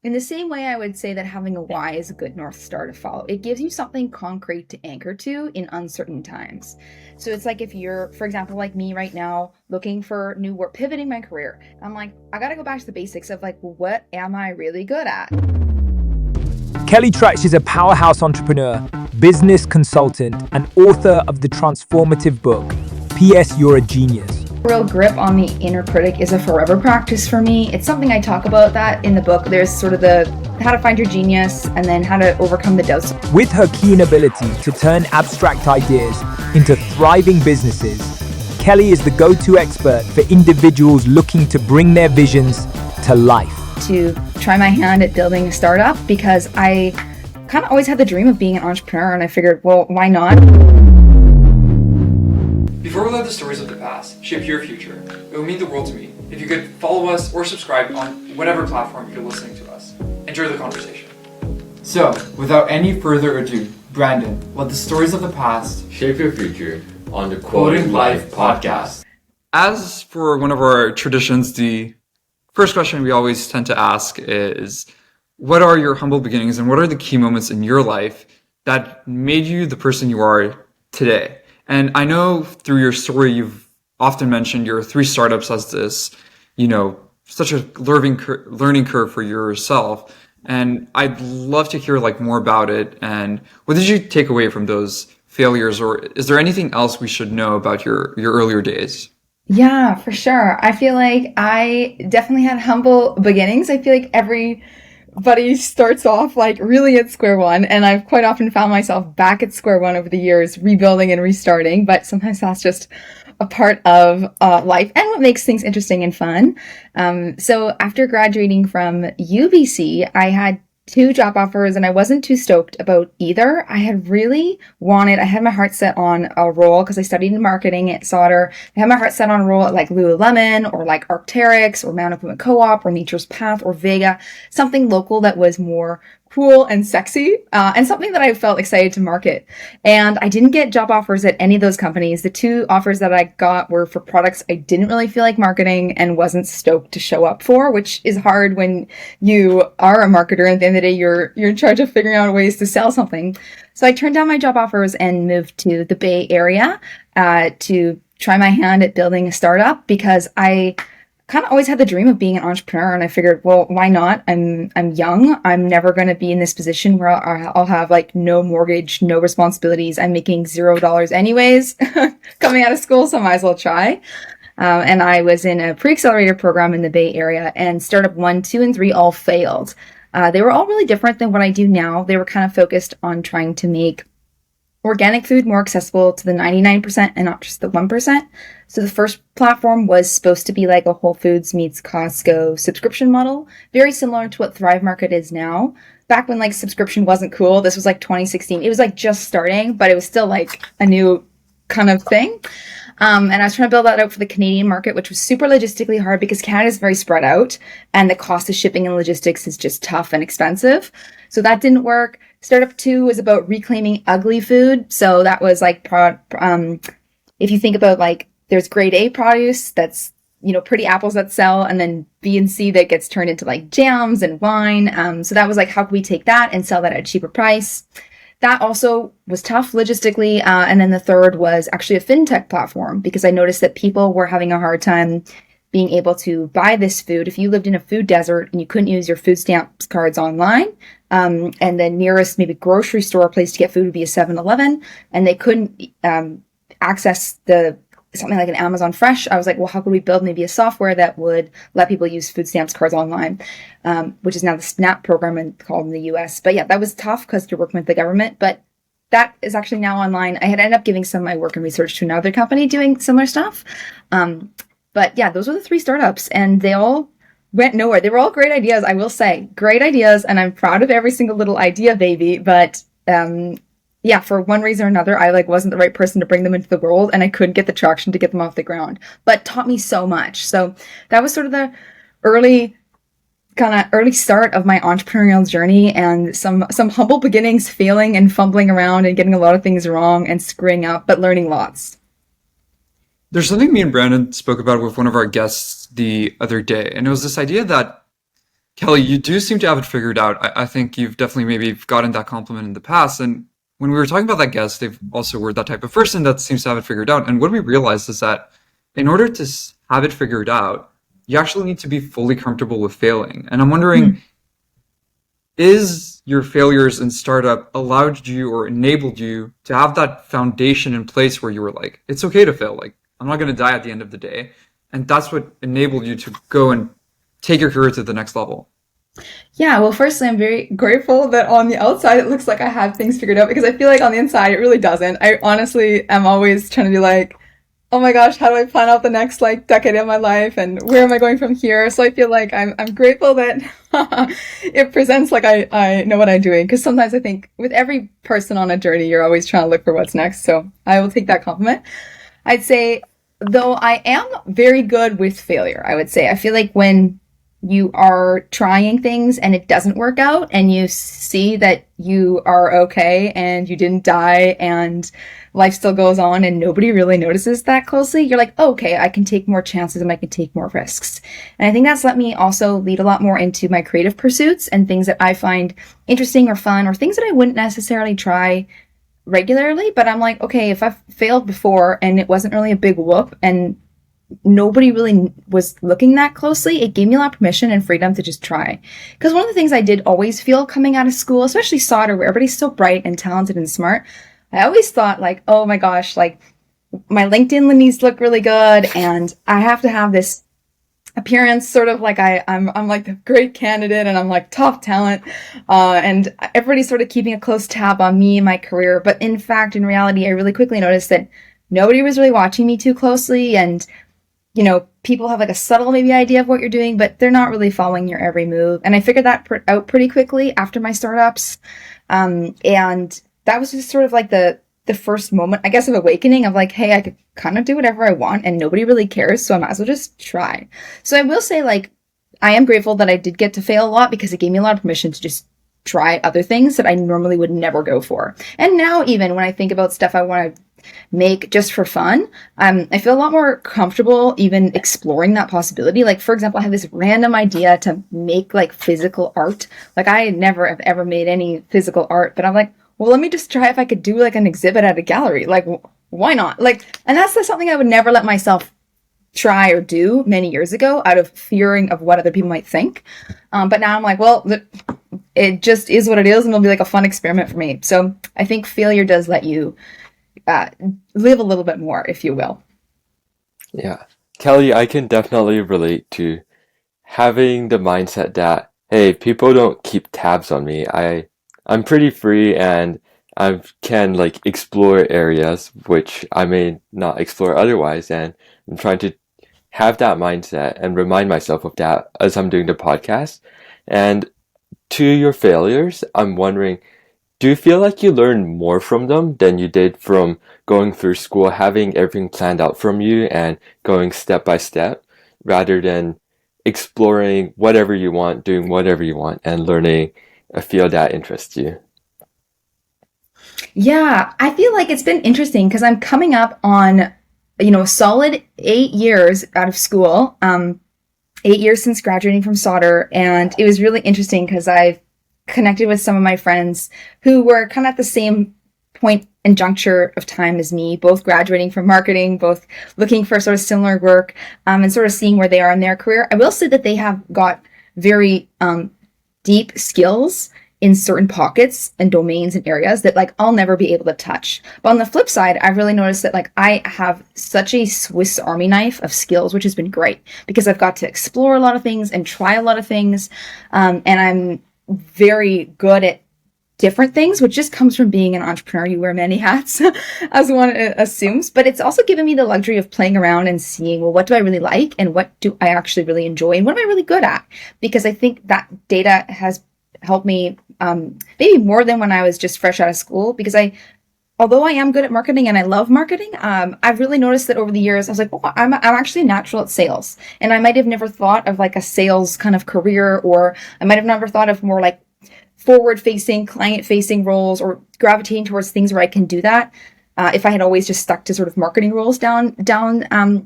In the same way, I would say that having a why is a good North Star to follow. It gives you something concrete to anchor to in uncertain times. So it's like if you're, for example, like me right now, looking for new work, pivoting my career, I'm like, I gotta go back to the basics of like, well, what am I really good at? Kelly Trach is a powerhouse entrepreneur, business consultant, and author of the transformative book, P.S. You're a Genius. Real grip on the inner critic is a forever practice for me. It's something I talk about that in the book. There's sort of the how to find your genius and then how to overcome the doubts. With her keen ability to turn abstract ideas into thriving businesses, Kelly is the go-to expert for individuals looking to bring their visions to life. To try my hand at building a startup because I kind of always had the dream of being an entrepreneur, and I figured, well, why not? Before we let the stories of the past shape your future, it would mean the world to me if you could follow us or subscribe on whatever platform you're listening to us. Enjoy the conversation. So, without any further ado, Brandon, let the stories of the past shape your future on the Quoting Life podcast. As for one of our traditions, the first question we always tend to ask is, what are your humble beginnings and what are the key moments in your life that made you the person you are today? And I know through your story, you've often mentioned your 3 startups as this, such a learning curve for yourself. And I'd love to hear more about it. And what did you take away from those failures? Or is there anything else we should know about your earlier days? Yeah, for sure. I feel like I definitely had humble beginnings. I feel like everybody starts off really at square one, and I've quite often found myself back at square one over the years, rebuilding and restarting, but sometimes that's just a part of life and what makes things interesting and fun. So after graduating from UBC, I had 2 job offers and I wasn't too stoked about either. I had my heart set on a role because I studied in marketing at Sauder. I had my heart set on a role at Lululemon or Arc'teryx or Mount Implement Co-op or Nature's Path or Vega, something local that was more cool and sexy, and something that I felt excited to market. And I didn't get job offers at any of those companies. The 2 offers that I got were for products I didn't really feel like marketing and wasn't stoked to show up for, which is hard when you are a marketer and at the end of the day you're in charge of figuring out ways to sell something. So I turned down my job offers and moved to the Bay Area to try my hand at building a startup because I kind of always had the dream of being an entrepreneur, and I figured, well, why not? I'm young. I'm never going to be in this position where I'll have no mortgage, no responsibilities. I'm making $0 anyways, coming out of school, so I might as well try. And I was in a pre-accelerator program in the Bay Area, and startup 1, 2, and 3 all failed. They were all really different than what I do now. They were kind of focused on trying to make organic food more accessible to the 99% and not just the 1%. So the first platform was supposed to be like a Whole Foods meets Costco subscription model, very similar to what Thrive Market is now. Back when subscription wasn't cool, this was 2016. It was just starting, but it was still a new kind of thing. And I was trying to build that out for the Canadian market, which was super logistically hard because Canada is very spread out and the cost of shipping and logistics is just tough and expensive. So that didn't work. Startup 2 was about reclaiming ugly food. So that was if you think about there's grade A produce that's, pretty apples that sell, and then B and C that gets turned into jams and wine. So that was how can we take that and sell that at a cheaper price? That also was tough logistically. And then the third was actually a fintech platform because I noticed that people were having a hard time being able to buy this food. If you lived in a food desert and you couldn't use your food stamps cards online, and the nearest maybe grocery store place to get food would be a 7-Eleven, and they couldn't access something like an Amazon Fresh. I was like, well, how could we build maybe a software that would let people use food stamps cards online, which is now the SNAP program called in the US. But yeah, that was tough because you're working with the government, but that is actually now online. I had ended up giving some of my work and research to another company doing similar stuff. But yeah, those were the 3 startups, and they all went nowhere. They were all great ideas, I will say. Great ideas, and I'm proud of every single little idea, baby. But yeah, for one reason or another, I wasn't the right person to bring them into the world, and I couldn't get the traction to get them off the ground. But taught me so much. So that was sort of the early start of my entrepreneurial journey, and some humble beginnings, failing and fumbling around and getting a lot of things wrong and screwing up, but learning lots. There's something me and Brandon spoke about with one of our guests the other day, and it was this idea that Kelly, you do seem to have it figured out. I think you've definitely maybe gotten that compliment in the past. And when we were talking about that guest, they've also were that type of person that seems to have it figured out. And what we realized is that in order to have it figured out, you actually need to be fully comfortable with failing. And I'm wondering, is your failures in startup allowed you or enabled you to have that foundation in place where you were like, it's okay to fail. Like, I'm not going to die at the end of the day. And that's what enabled you to go and take your career to the next level. Yeah, well, firstly, I'm very grateful that on the outside it looks like I have things figured out because I feel like on the inside it really doesn't. I honestly am always trying to be like, oh my gosh, how do I plan out the next like decade of my life and where am I going from here? So I feel like I'm grateful that it presents like I know what I'm doing because sometimes I think with every person on a journey, you're always trying to look for what's next. So I will take that compliment. I'd say, though, I am very good with failure. I would say I feel like when you are trying things and it doesn't work out and you see that you are okay and you didn't die and life still goes on and nobody really notices that closely, you're like, oh, okay, I can take more chances and I can take more risks. And I think that's let me also lead a lot more into my creative pursuits and things that I find interesting or fun or things that I wouldn't necessarily try regularly. But I'm like, okay, if I've failed before and it wasn't really a big whoop and nobody really was looking that closely, it gave me a lot of permission and freedom to just try. Because one of the things I did always feel coming out of school, especially Sauder, where everybody's so bright and talented and smart, I always thought like, oh my gosh, like my LinkedIn needs to look really good and I have to have this appearance sort of like I'm like the great candidate and I'm like top talent, and everybody's sort of keeping a close tab on me and my career. But in fact, in reality, I really quickly noticed that nobody was really watching me too closely, and you know, people have like a subtle maybe idea of what you're doing, but they're not really following your every move. And I figured that out pretty quickly after my startups. And that was just sort of like the first moment, I guess, of awakening of like, hey, I could kind of do whatever I want and nobody really cares. So I might as well just try. So I will say, like, I am grateful that I did get to fail a lot because it gave me a lot of permission to just try other things that I normally would never go for. And now even when I think about stuff I want to make just for fun, I feel a lot more comfortable even exploring that possibility. Like, for example, I have this random idea to make like physical art. Like, I never have ever made any physical art, but I'm like, well, let me just try if I could do like an exhibit at a gallery. Like, why not? Like, and that's something I would never let myself try or do many years ago out of fearing of what other people might think. But now I'm like, well, it just is what it is, and it'll be like a fun experiment for me. So I think failure does let you live a little bit more, if you will. Yeah. Kelly, I can definitely relate to having the mindset that, hey, people don't keep tabs on me. I'm pretty free and I can like explore areas which I may not explore otherwise. And I'm trying to have that mindset and remind myself of that as I'm doing the podcast. And to your failures, I'm wondering, do you feel like you learned more from them than you did from going through school, having everything planned out from you and going step by step, rather than exploring whatever you want, doing whatever you want, and learning a field that interests you? Yeah, I feel like it's been interesting because I'm coming up on, a solid 8 years out of school, 8 years since graduating from Sauder. And it was really interesting because I've connected with some of my friends who were kind of at the same point and juncture of time as me, both graduating from marketing, both looking for sort of similar work, and sort of seeing where they are in their career. I will say that they have got very deep skills in certain pockets and domains and areas that like I'll never be able to touch. But on the flip side, I've really noticed that like I have such a Swiss Army knife of skills, which has been great because I've got to explore a lot of things and try a lot of things. And I'm very good at different things, which just comes from being an entrepreneur. You wear many hats, as one assumes, but it's also given me the luxury of playing around and seeing, well, what do I really like and what do I actually really enjoy and what am I really good at? Because I think that data has helped me maybe more than when I was just fresh out of school, because although I am good at marketing and I love marketing, I've really noticed that over the years, I was like, oh, I'm actually natural at sales. And I might have never thought of like a sales kind of career, or I might have never thought of more like forward-facing, client-facing roles, or gravitating towards things where I can do that. If I had always just stuck to sort of marketing roles down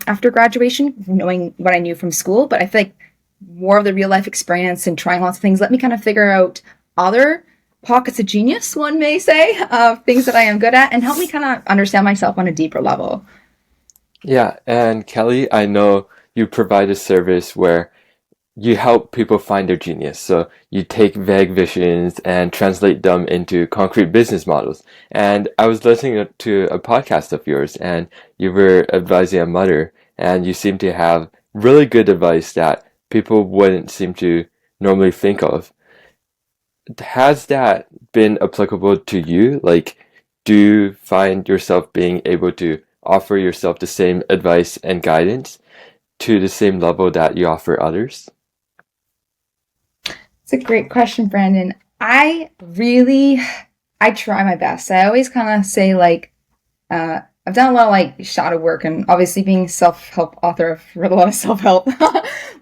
after graduation, knowing what I knew from school. But I feel like more of the real life experience and trying lots of things let me kind of figure out other pockets of genius, one may say, of things that I am good at, and help me kind of understand myself on a deeper level. Yeah, and Kelly, I know you provide a service where you help people find their genius. So you take vague visions and translate them into concrete business models. And I was listening to a podcast of yours, and you were advising a mother, and you seem to have really good advice that people wouldn't seem to normally think of. Has that been applicable to you? Like, do you find yourself being able to offer yourself the same advice and guidance to the same level that you offer others? It's a great question, Brandon. I try my best. I always kind of say like, I've done a lot of like shadow work, and obviously being self-help author, I've read a lot of self-help,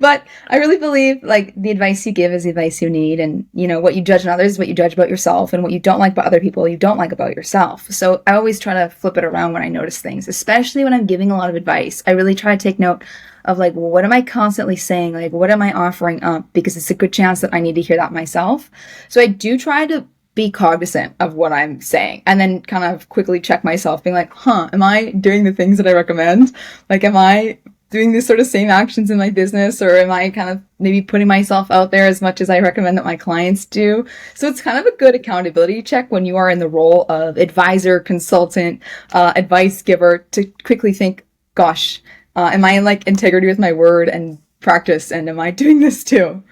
but I really believe like the advice you give is the advice you need. And what you judge in others is what you judge about yourself, and what you don't like about other people, you don't like about yourself. So I always try to flip it around when I notice things, especially when I'm giving a lot of advice. I really try to take note of like, well, what am I constantly saying? Like, what am I offering up? Because it's a good chance that I need to hear that myself. So I do try to be cognizant of what I'm saying, and then kind of quickly check myself, being like, am I doing the things that I recommend? Like, am I doing these sort of same actions in my business, or am I kind of maybe putting myself out there as much as I recommend that my clients do? So it's kind of a good accountability check when you are in the role of advisor, consultant, advice giver, to quickly think, gosh, am I in like integrity with my word and practice, and am I doing this too?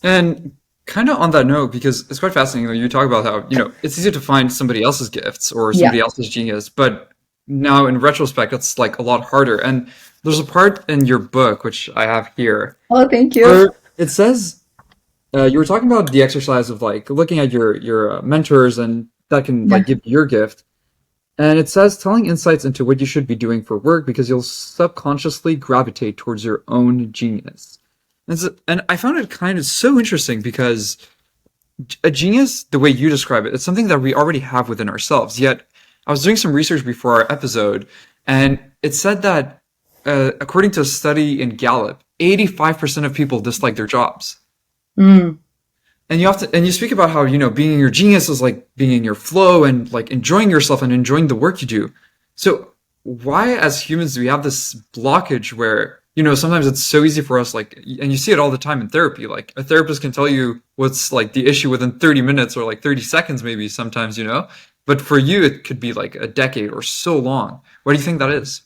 And kind of on that note, because it's quite fascinating, you talk about how, it's easy to find somebody else's gifts or somebody else's genius, but now in retrospect, it's like a lot harder. And there's a part in your book, which I have here. Oh, thank you. Where it says, you were talking about the exercise of like looking at your mentors, and that can like give you your gift. And it says telling insights into what you should be doing for work because you'll subconsciously gravitate towards your own genius. And I found it kind of so interesting because a genius, the way you describe it, it's something that we already have within ourselves. Yet I was doing some research before our episode, and it said that according to a study in Gallup, 85% of people dislike their jobs. Mm. And you speak about how, being in your genius is like being in your flow and like enjoying yourself and enjoying the work you do. So why as humans do we have this blockage where, sometimes it's so easy for us, like, and you see it all the time in therapy, like a therapist can tell you what's like the issue within 30 minutes or like 30 seconds, maybe sometimes, but for you, it could be like a decade or so long. What do you think that is?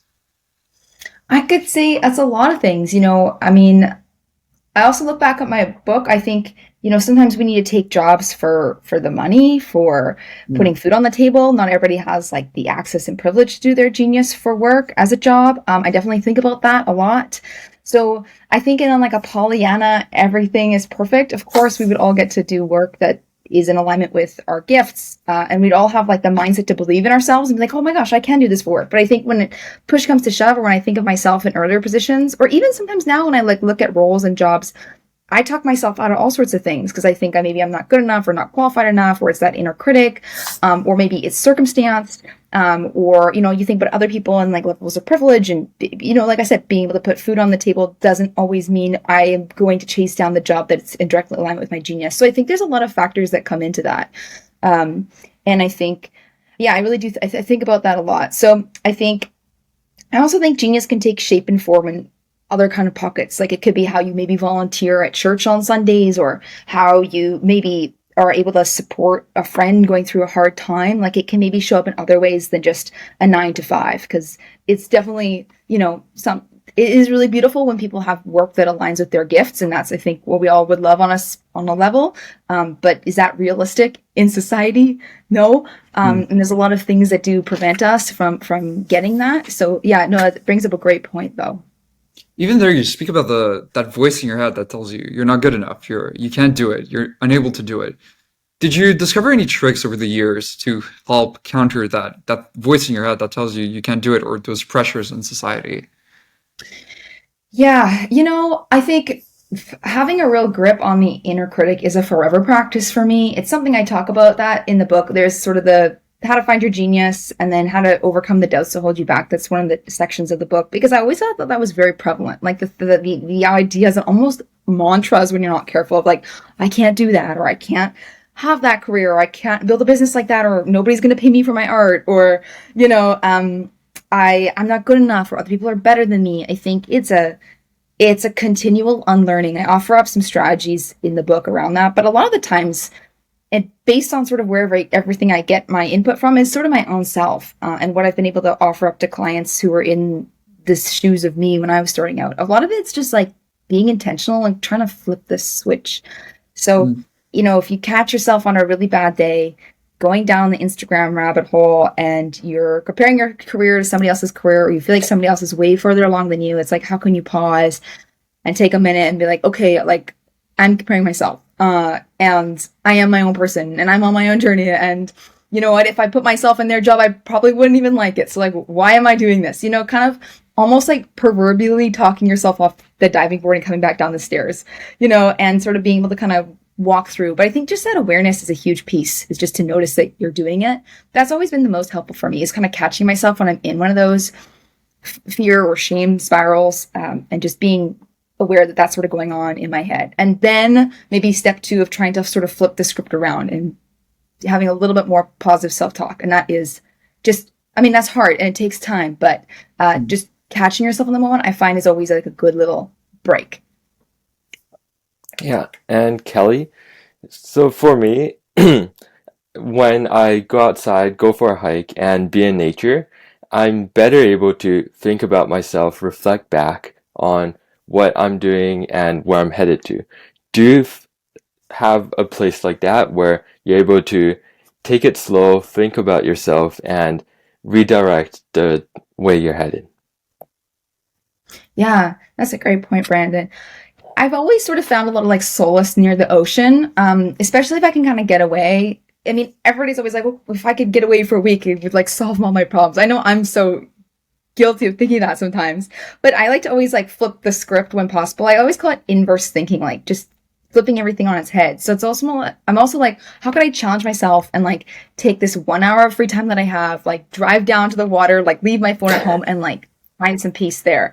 I could say that's a lot of things. I mean, I also look back at my book. I think, sometimes we need to take jobs for the money, for putting food on the table. Not everybody has like the access and privilege to do their genius for work as a job. I definitely think about that a lot. So I think in like a Pollyanna, everything is perfect. Of course, we would all get to do work that is in alignment with our gifts. And we'd all have like the mindset to believe in ourselves and be like, oh my gosh, I can do this for work. But I think when push comes to shove, or when I think of myself in earlier positions, or even sometimes now when I like look at roles and jobs, I talk myself out of all sorts of things because I think I'm not good enough or not qualified enough, or it's that inner critic, or maybe it's circumstance, or, you think about other people and like levels of privilege. And, like I said, being able to put food on the table doesn't always mean I am going to chase down the job that's in direct alignment with my genius. So I think there's a lot of factors that come into that. And I think, I really do. I think about that a lot. So I also think genius can take shape and form in other kind of pockets. Like it could be how you maybe volunteer at church on Sundays, or how you maybe are able to support a friend going through a hard time. Like it can maybe show up in other ways than just a 9 to 5, because it's definitely, it is really beautiful when people have work that aligns with their gifts. And that's, I think, what we all would love on us on a level. But is that realistic in society? No. And there's a lot of things that do prevent us from getting that. So it brings up a great point though. Even there, you speak about that voice in your head that tells you you're not good enough, you can't do it, you're unable to do it. Did you discover any tricks over the years to help counter that voice in your head that tells you can't do it, or those pressures in society? Yeah, I think having a real grip on the inner critic is a forever practice for me. It's something I talk about that in the book. There's sort of the how to find your genius, and then how to overcome the doubts that hold you back. That's one of the sections of the book, because I always thought that that was very prevalent. Like the ideas and almost mantras when you're not careful of like, I can't do that, or I can't have that career, or I can't build a business like that, or nobody's going to pay me for my art, or, I'm not good enough, or other people are better than me. I think it's a continual unlearning. I offer up some strategies in the book around that, but a lot of the times, and based on sort of wherever everything I get my input from is sort of my own self, and what I've been able to offer up to clients who are in the shoes of me when I was starting out. A lot of it's just like being intentional and trying to flip the switch. So, if you catch yourself on a really bad day, going down the Instagram rabbit hole, and you're comparing your career to somebody else's career, or you feel like somebody else is way further along than you, it's like, how can you pause and take a minute and be like, okay, like, I'm comparing myself. And I am my own person, and I'm on my own journey. And you know what? If I put myself in their job, I probably wouldn't even like it. So like, why am I doing this? Kind of almost like proverbially talking yourself off the diving board and coming back down the stairs, and sort of being able to kind of walk through. But I think just that awareness is a huge piece, is just to notice that you're doing it. That's always been the most helpful for me, is kind of catching myself when I'm in one of those fear or shame spirals, and just being aware that that's sort of going on in my head. And then maybe step 2 of trying to sort of flip the script around and having a little bit more positive self-talk. And that is just, that's hard and it takes time, but just catching yourself in the moment, I find, is always like a good little break. Yeah. And Kelly, so for me, when I go outside, go for a hike, and be in nature, I'm better able to think about myself, reflect back on what I'm doing and where I'm headed to. Do you have a place like that where you're able to take it slow, think about yourself, and redirect the way you're headed? Yeah, that's a great point, Brandon. I've always sort of found a little like solace near the ocean, especially if I can kind of get away. Everybody's always like, well, if I could get away for a week, it would like solve all my problems. I know I'm so guilty of thinking that sometimes, but I like to always like flip the script when possible. I always call it inverse thinking, like just flipping everything on its head. So it's also, I'm also like, how could I challenge myself and like take this 1 hour of free time that I have, like drive down to the water, like leave my phone at home and like find some peace there,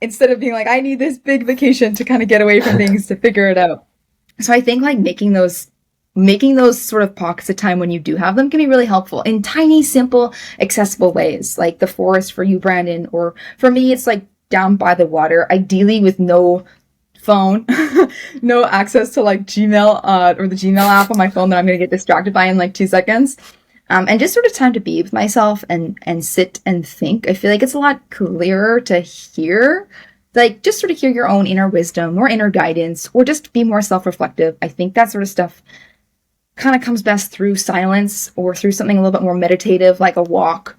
instead of being like, I need this big vacation to kind of get away from things to figure it out. So I think like making those sort of pockets of time when you do have them can be really helpful in tiny, simple, accessible ways, like the forest for you, Brandon, or for me, it's like down by the water, ideally with no phone, no access to like Gmail, or the Gmail app on my phone that I'm going to get distracted by in like 2 seconds. And just sort of time to be with myself and sit and think. I feel like it's a lot clearer to hear, like just sort of hear your own inner wisdom or inner guidance, or just be more self-reflective. I think that sort of stuff kind of comes best through silence, or through something a little bit more meditative, like a walk,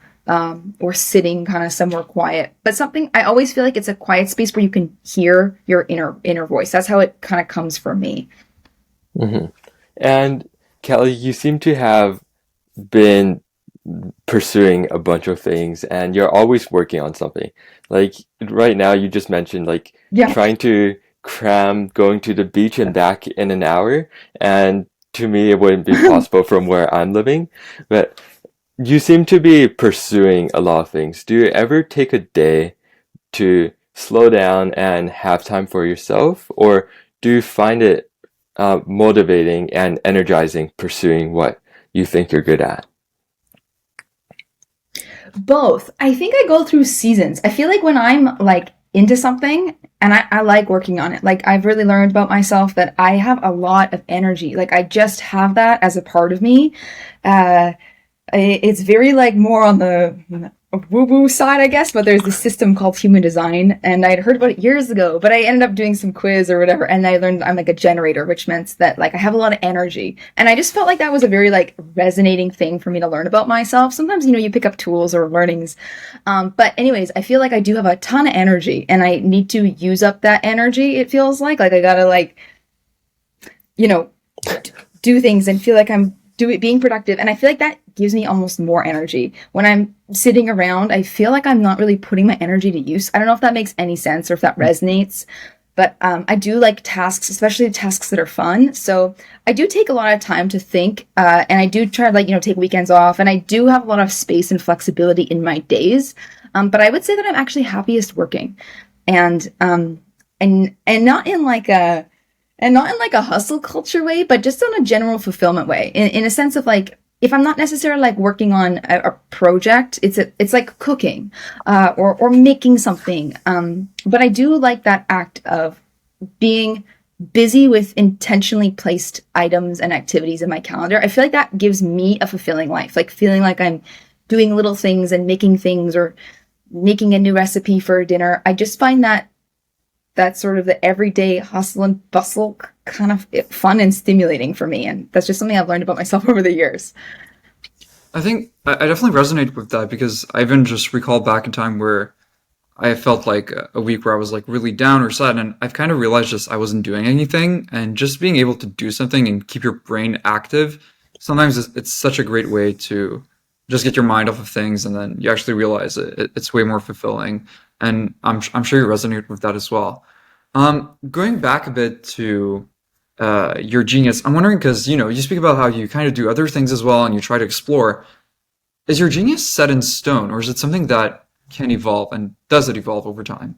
or sitting kind of somewhere quiet. But something, I always feel like it's a quiet space where you can hear your inner voice. That's how it kind of comes for me. Mm-hmm. And Kelly, you seem to have been pursuing a bunch of things, and you're always working on something. Like right now, you just mentioned like trying to cram going to the beach and back in an hour, and to me, it wouldn't be possible from where I'm living. But you seem to be pursuing a lot of things. Do you ever take a day to slow down and have time for yourself, or do you find it motivating and energizing pursuing what you think you're good at? Both. I think I go through seasons. I feel like when I'm like into something and I like working on it, like I've really learned about myself that I have a lot of energy. Like I just have that as a part of me. It's very like more on the woo-woo side, I guess, but there's this system called human design, and I'd heard about it years ago, but I ended up doing some quiz or whatever, and I learned I'm like a generator, which meant that like I have a lot of energy, and I just felt like that was a very like resonating thing for me to learn about myself. Sometimes, you pick up tools or learnings, but anyways, I feel like I do have a ton of energy, and I need to use up that energy. It feels like I gotta like, do things and feel like I'm being productive, and I feel like that gives me almost more energy. When I'm sitting around, I feel like I'm not really putting my energy to use. I don't know if that makes any sense or if that resonates, But I do like tasks, especially tasks that are fun. So I do take a lot of time to think, and I do try to take weekends off, and I do have a lot of space and flexibility in my days. But I would say that I'm actually happiest working, and not in like a hustle culture way, but just on a general fulfillment way, in a sense of like, if I'm not necessarily like working on a project, it's like cooking, or making something. But I do like that act of being busy with intentionally placed items and activities in my calendar. I feel like that gives me a fulfilling life, like feeling like I'm doing little things and making things, or making a new recipe for dinner. I just find that sort of the everyday hustle and bustle kind of fun and stimulating for me. And that's just something I've learned about myself over the years. I think I definitely resonate with that because I even just recalled back in time where I felt like a week where I was like really down or sad, and I've kind of realized just I wasn't doing anything, and just being able to do something and keep your brain active. Sometimes it's such a great way to just get your mind off of things, and then you actually realize it's way more fulfilling. And I'm sure you resonate with that as well. Going back a bit to your genius, I'm wondering because you speak about how you kind of do other things as well, and you try to explore. Is your genius set in stone, or is it something that can evolve, and does it evolve over time?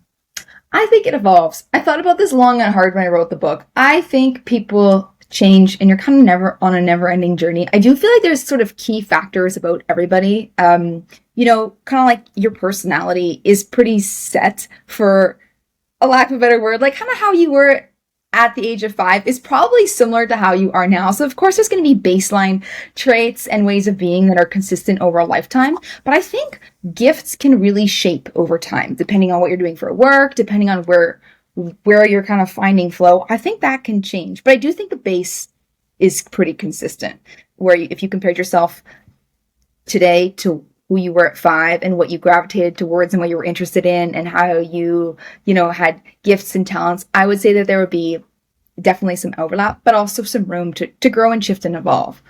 I think it evolves. I thought about this long and hard when I wrote the book. I think people change, and you're kind of never on a never-ending journey. I do feel like there's sort of key factors about everybody. Kind of like your personality is pretty set, for a lack of a better word, like kind of how you were at the age of 5 is probably similar to how you are now. So of course there's going to be baseline traits and ways of being that are consistent over a lifetime. But I think gifts can really shape over time, depending on what you're doing for work, depending on where you're kind of finding flow. I think that can change. But I do think the base is pretty consistent, where if you compared yourself today to who you were at 5 and what you gravitated towards and what you were interested in and how you had gifts and talents, I would say that there would be definitely some overlap, but also some room to grow and shift and evolve.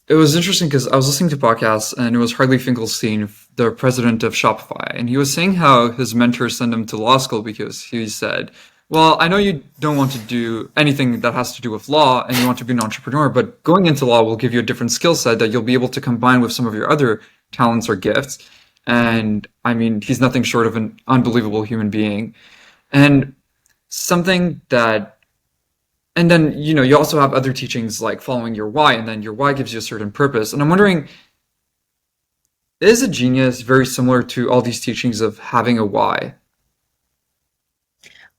It was interesting because I was listening to podcasts, and it was Harley Finkelstein, the president of Shopify, and he was saying how his mentor sent him to law school because he said, well, I know you don't want to do anything that has to do with law and you want to be an entrepreneur, but going into law will give you a different skill set that you'll be able to combine with some of your other talents or gifts. And I mean, he's nothing short of an unbelievable human being. And something that, and then, you also have other teachings like following your why, and then your why gives you a certain purpose. And I'm wondering, is a genius very similar to all these teachings of having a why?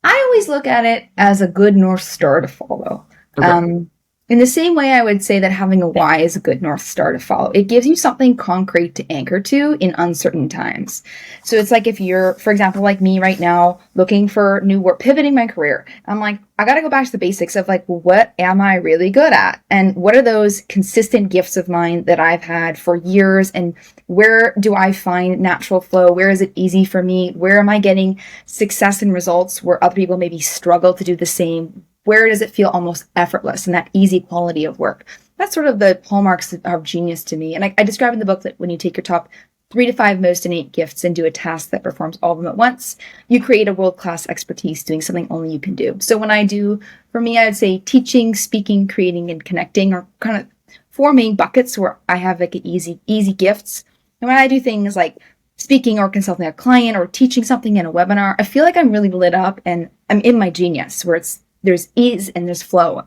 I always look at it as a good North Star to follow. Okay. In the same way, I would say that having a why is a good North Star to follow. It gives you something concrete to anchor to in uncertain times. So it's like if you're, for example, like me right now, looking for new work, pivoting my career, I'm like, I got to go back to the basics of like, what am I really good at? And what are those consistent gifts of mine that I've had for years? And where do I find natural flow? Where is it easy for me? Where am I getting success and results where other people maybe struggle to do the same? Where does it feel almost effortless and that easy quality of work? That's sort of the hallmarks of genius to me. And I describe in the book that when you take your top 3 to 5 most innate gifts and do a task that performs all of them at once, you create a world-class expertise doing something only you can do. So when I do, for me, I would say teaching, speaking, creating, and connecting are kind of 4 main buckets where I have like easy gifts. And when I do things like speaking or consulting a client or teaching something in a webinar, I feel like I'm really lit up and I'm in my genius, where there's ease and there's flow.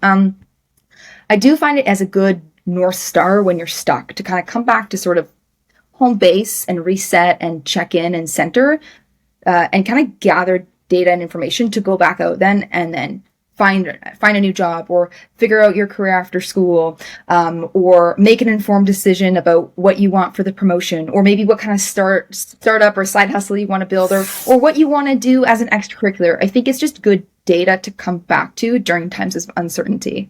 I do find it as a good North Star when you're stuck, to kind of come back to sort of home base and reset and check in and center, and kind of gather data and information to go back out then and then find a new job, or figure out your career after school, or make an informed decision about what you want for the promotion, or maybe what kind of startup or side hustle you want to build, or what you want to do as an extracurricular. I think it's just good data to come back to during times of uncertainty.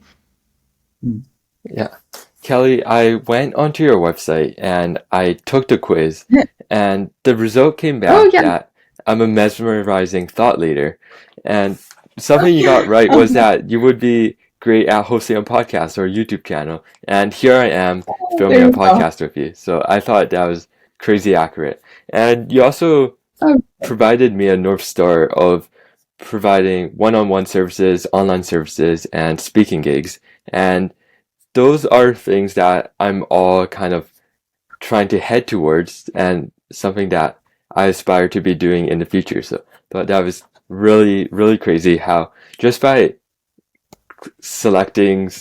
Yeah. Kelly, I went onto your website and I took the quiz, and the result came back that I'm a mesmerizing thought leader. And something you got right was that you would be great at hosting a podcast or a YouTube channel. And here I am filming a podcast with you. So I thought that was crazy accurate. And you also provided me a North Star of providing one-on-one services, online services, and speaking gigs. And those are things that I'm all kind of trying to head towards and something that I aspire to be doing in the future. So but that was really, really crazy how just by selecting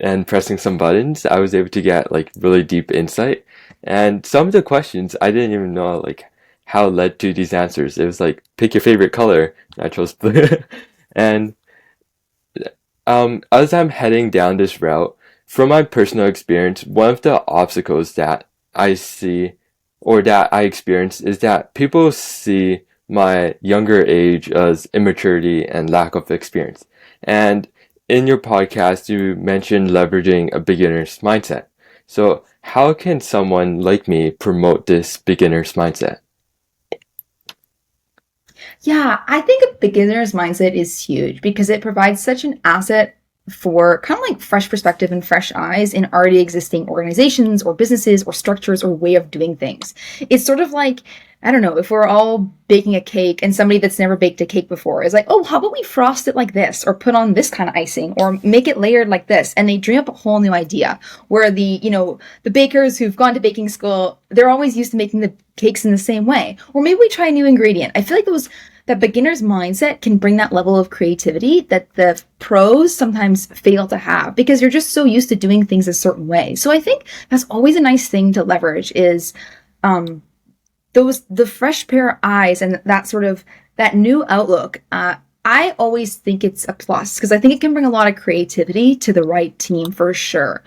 and pressing some buttons, I was able to get like really deep insight. And some of the questions I didn't even know like how led to these answers. It was like pick your favorite color. I chose blue. And as I'm heading down this route, from my personal experience, one of the obstacles that I see or that I experience is that people see my younger age as immaturity and lack of experience. And in your podcast, you mentioned leveraging a beginner's mindset. So how can someone like me promote this beginner's mindset? Yeah, I think a beginner's mindset is huge because it provides such an asset for kind of like fresh perspective and fresh eyes in already existing organizations or businesses or structures or way of doing things. It's sort of like, I don't know, if we're all baking a cake and somebody that's never baked a cake before is like, oh, how about we frost it like this or put on this kind of icing or make it layered like this? And they dream up a whole new idea where the bakers who've gone to baking school, they're always used to making the cakes in the same way. Or maybe we try a new ingredient. I feel like that beginner's mindset can bring that level of creativity that the pros sometimes fail to have because you're just so used to doing things a certain way. So I think that's always a nice thing to leverage is the fresh pair of eyes and that new outlook. I always think it's a plus because I think it can bring a lot of creativity to the right team for sure.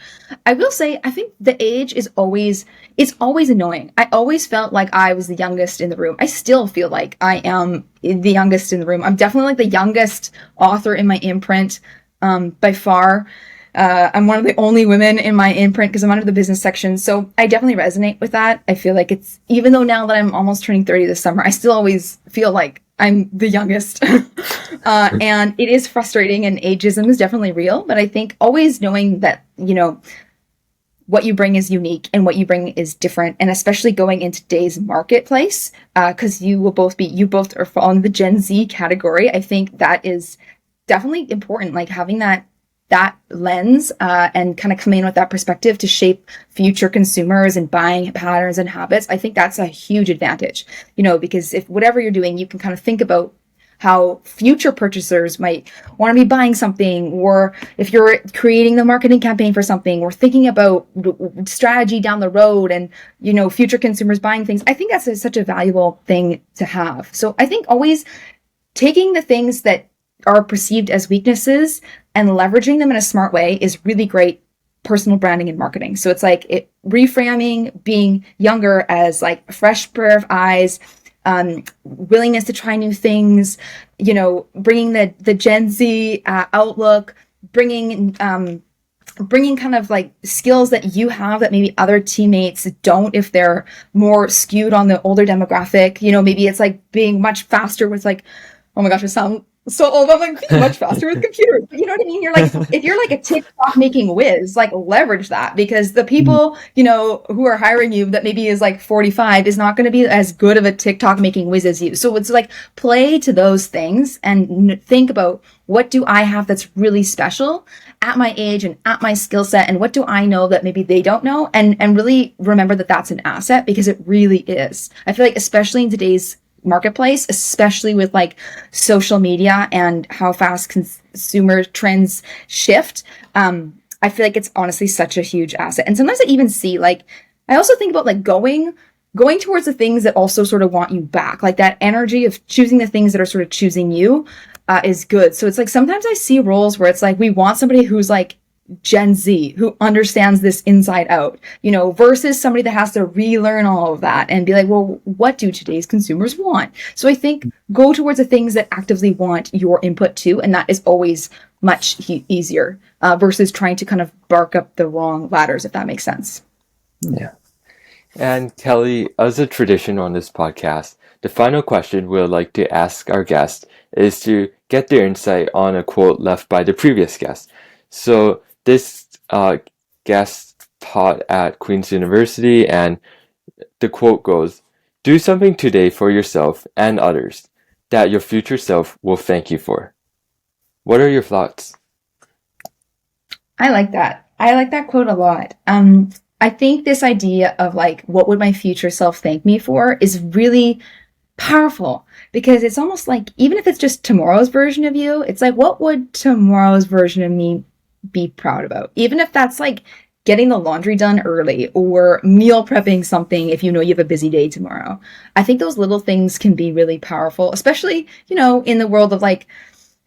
I will say, I think the age it's always annoying. I always felt like I was the youngest in the room. I still feel like I am the youngest in the room. I'm definitely like the youngest author in my imprint, by far. I'm one of the only women in my imprint because I'm under the business section. So I definitely resonate with that. I feel like even though now that I'm almost turning 30 this summer, I still always feel like I'm the youngest. And it is frustrating and ageism is definitely real. But I think always knowing that, what you bring is unique and what you bring is different. And especially going into today's marketplace, because you both are fall in the Gen Z category. I think that is definitely important, like having that lens and kind of come in with that perspective to shape future consumers and buying patterns and habits. I think that's a huge advantage, because if whatever you're doing, you can kind of think about how future purchasers might want to be buying something, or if you're creating the marketing campaign for something, or thinking about strategy down the road and, future consumers buying things. I think that's such a valuable thing to have. So I think always taking the things that are perceived as weaknesses and leveraging them in a smart way is really great personal branding and marketing. So it's like reframing being younger as like a fresh pair of eyes, willingness to try new things, bringing the Gen Z outlook, bringing kind of like skills that you have that maybe other teammates don't if they're more skewed on the older demographic. Maybe it's like being much faster with like, oh my gosh, I sound so old. I'm like being much faster with computers. But you know what I mean? You're like, if you're like a TikTok making whiz, like leverage that because the people, who are hiring you that maybe is like 45 is not going to be as good of a TikTok making whiz as you. So it's like play to those things and think about what do I have that's really special at my age and at my skill set, and what do I know that maybe they don't know, and really remember that that's an asset because it really is. I feel like especially in today's marketplace, especially with like social media and how fast consumer trends shift, I feel like it's honestly such a huge asset. And sometimes I even see I also think about like going towards the things that also sort of want you back, like that energy of choosing the things that are sort of choosing you is good. So it's like sometimes I see roles where it's like we want somebody who's like Gen Z who understands this inside out, versus somebody that has to relearn all of that and be like, well, what do today's consumers want? So I think go towards the things that actively want your input too. And that is always much easier versus trying to kind of bark up the wrong ladders, if that makes sense. Yeah. And Kelly, as a tradition on this podcast, the final question we'd like to ask our guest is to get their insight on a quote left by the previous guest. So this guest taught at Queen's University, and the quote goes, "Do something today for yourself and others that your future self will thank you for. What are your thoughts? I like that. I like that quote a lot. I think this idea of like, what would my future self thank me for is really powerful, because it's almost like, even if it's just tomorrow's version of you, it's like, what would tomorrow's version of me be proud about? Even if that's like getting the laundry done early or meal prepping something if you know you have a busy day tomorrow. I think those little things can be really powerful, especially, in the world of like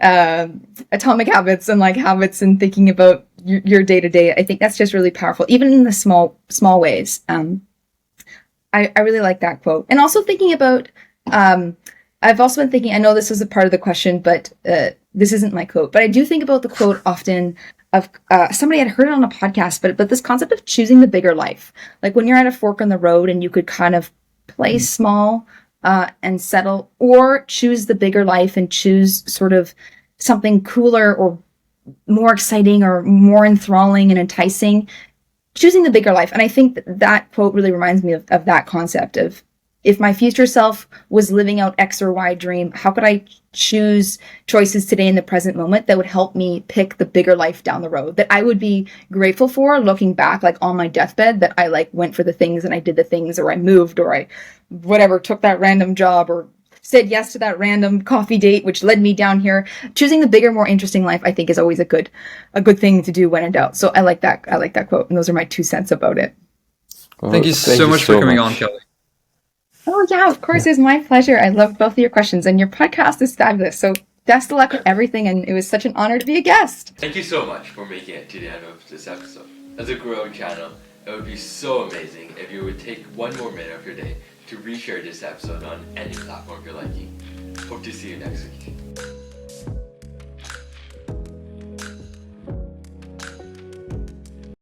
atomic habits and like habits and thinking about your day to day. I think that's just really powerful, even in the small ways. I really like that quote. And also thinking about, I've also been thinking, I know this was a part of the question, but this isn't my quote, but I do think about the quote often of somebody had heard it on a podcast, but this concept of choosing the bigger life. Like when you're at a fork in the road and you could kind of play small and settle, or choose the bigger life and choose sort of something cooler or more exciting or more enthralling and enticing, choosing the bigger life. And I think that quote really reminds me of that concept of, if my future self was living out X or Y dream, how could I choose choices today in the present moment that would help me pick the bigger life down the road, that I would be grateful for looking back, like on my deathbed, that I like went for the things and I did the things, or I moved, or I whatever, took that random job, or said yes to that random coffee date, which led me down here. Choosing the bigger, more interesting life, I think, is always a good thing to do when in doubt. So I like that quote. And those are my 2 cents about it. Well, Thank you so much for coming on, Kelly. Oh, yeah, of course. It's my pleasure. I love both of your questions, and your podcast is fabulous. So best of luck with everything. And it was such an honor to be a guest. Thank you so much for making it to the end of this episode. As a growing channel, it would be so amazing if you would take 1 more minute of your day to reshare this episode on any platform you're liking. Hope to see you next week.